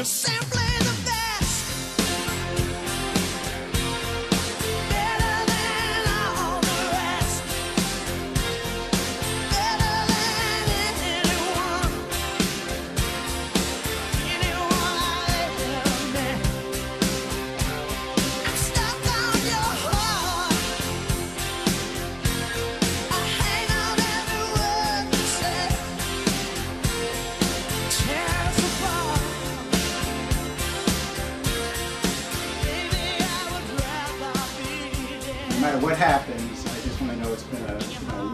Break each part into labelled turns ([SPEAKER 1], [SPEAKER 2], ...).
[SPEAKER 1] You're simply the best. Better than all the rest. Better than anyone. Anyone I've ever met. I'm stuck on your heart. I hang on every word you say. Tear us apart. Baby, I would rather be dead.
[SPEAKER 2] No matter what happens, I just want to know it's been a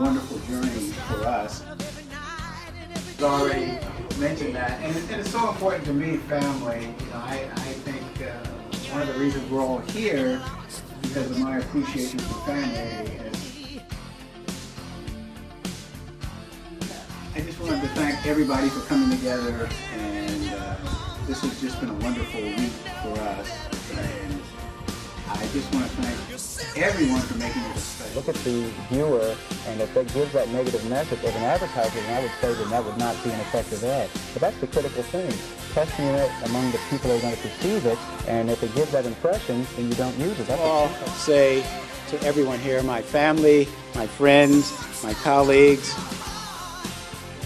[SPEAKER 2] wonderful journey for us. I've already mentioned that, and it's so important to me, family. I think one of the reasons we're all here is because of my appreciation for family. I just wanted to thank everybody for coming together, and this has just been a wonderful week for us. And I just want to thank everyone for making it a special.
[SPEAKER 3] Look at the viewer, and if it gives that negative message as an advertiser, then I would say that would not be an effective ad. But that's the critical thing. Testing it among the people that are going to perceive it, and if it gives that impression, then you don't use it. That's
[SPEAKER 4] I'll say to everyone here, my family, my friends, my colleagues,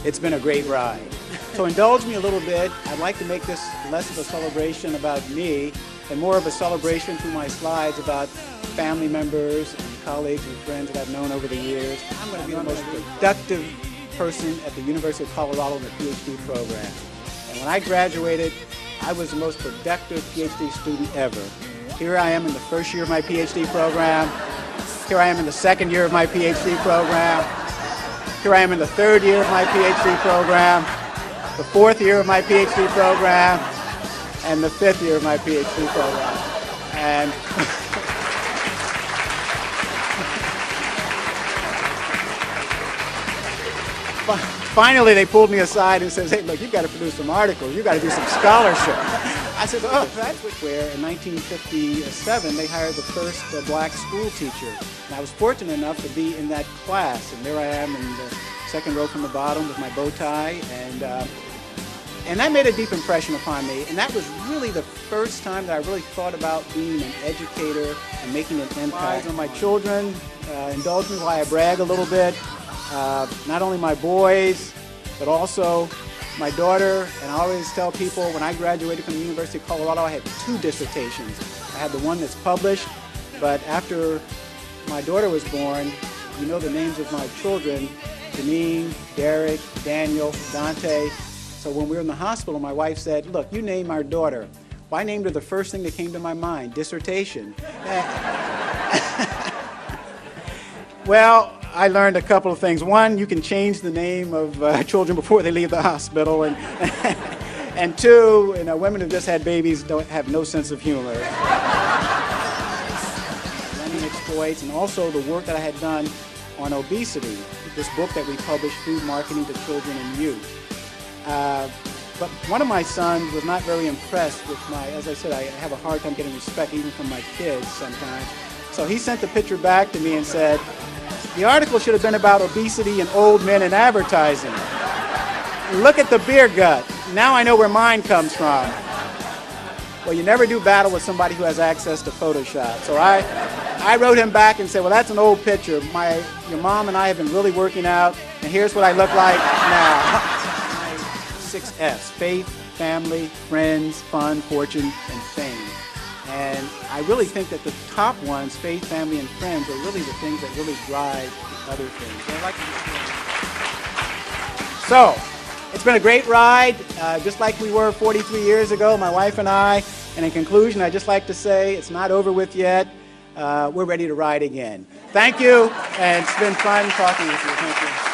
[SPEAKER 4] it's been a great ride. So indulge me a little bit. I'd like to make this less of a celebration about me and more of a celebration through my slides about family members and colleagues and friends that I've known over the years. I'm going to be the most productive person at the University of Colorado in the PhD program. And when I graduated, I was the most productive PhD student ever. Here I am in the first year of my PhD program. Here I am in the second year of my PhD program. Here I am in the third year of my PhD program, the fourth year of my PhD program, and the fifth year of my PhD program. And finally they pulled me aside and says, hey, look, you've got to produce some articles. You've got to do some scholarship. I said, oh, that's where in 1957 they hired the first black school teacher. And I was fortunate enough to be in that class. And there I am in the second row from the bottom with my bow tie. And that made a deep impression upon me. And that was really the first time that I really thought about being an educator and making an impact on my children. Indulge me while I brag a little bit. Not only my boys, but also my daughter. And I always tell people when I graduated from the University of Colorado, I had 2 dissertations. I had the one that's published, but after my daughter was born, you know the names of my children, Janine, Derek, Daniel, Dante. So when we were in the hospital, my wife said, look, you name our daughter. Well, I named her the first thing that came to my mind, dissertation. Well, I learned a couple of things. One, you can change the name of children before they leave the hospital. And two, women who just had babies don't have no sense of humor. Learning exploits, and also the work that I had done on obesity, this book that we published, Food Marketing to Children and Youth. But one of my sons was not very impressed with as I said, I have a hard time getting respect even from my kids sometimes. So he sent the picture back to me and said, the article should have been about obesity and old men in advertising. Look at the beer gut. Now I know where mine comes from. Well, you never do battle with somebody who has access to Photoshop. So I wrote him back and said, well, that's an old picture. Your mom and I have been really working out, and here's what I look like now. 6 F's, faith, family, friends, fun, fortune, and fame. And I really think that the top ones, faith, family, and friends, are really the things that really drive the other things. So, it's been a great ride, just like we were 43 years ago, my wife and I. And in conclusion, I'd just like to say it's not over with yet. We're ready to ride again. Thank you, and it's been fun talking with you. Thank you.